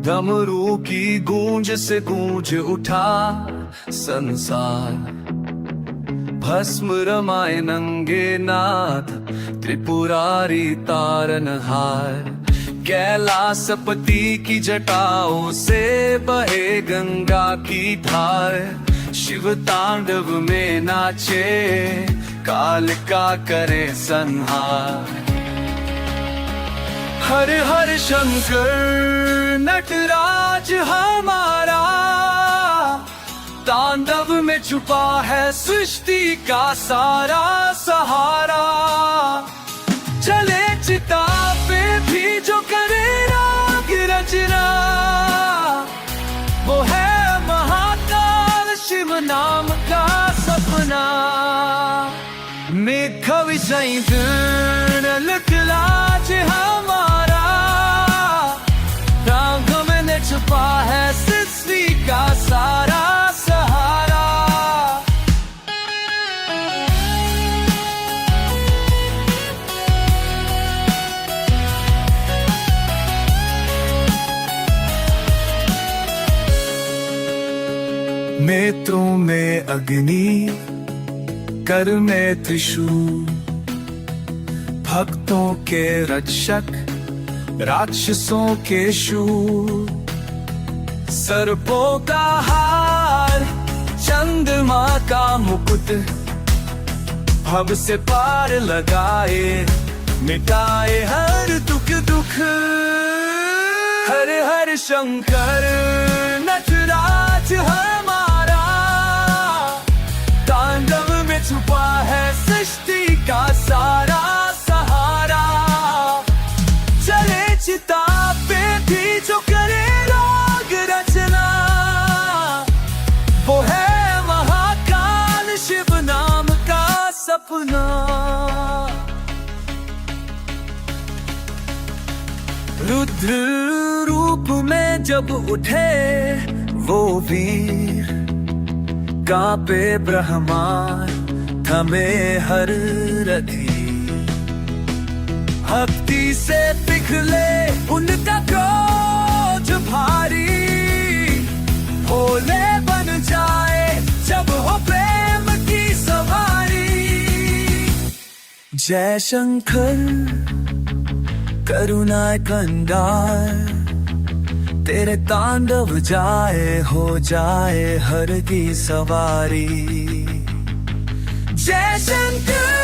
डमरू की गूंज से गूंज उठा संसार। भस्म रमाए नंगे नाथ त्रिपुरारी तारनहार। कैलासपति की जटाओं से बहे गंगा की धार। शिव तांडव में नाचे कालिका करे संहार। हर हर शंकर नटराज हमारा, तांडव में छुपा है सृष्टि का सारा सहारा। चले चिता पे भी जो करे राग रचना, वो है महाकाल शिव नाम का सपना। मेघ विषय लकलाज हमारा, राग में छुपा है सृष्टि का सारा सहारा। नेत्रों में अग्नि, कर में त्रिशूल। भक्तों के रक्षक, राक्षसों के शूर। सर्पों का हार, चंद्रमा का मुकुट। भव से पार लगाए, मिटाए हर दुख दुख। हर हर शंकर नटराज हमारा, तांडव में छुपा है सृष्टि का सारा सहारा। चले चिता पे भी जो करे राग रचना, वो है महाकाल शिव नाम का सपना। रुद्र रूप में जब उठे वो वीर, कांपे ब्रह्मांड थमे हर रधि। भक्ति से पिघले उनका क्रोध भारी, भोले बन जाए जब हो प्रेम की सवारी। जय शंकर करुणा कंडार, तेरे तांडव जाए हो जाए हर की सवारी। जय शंकर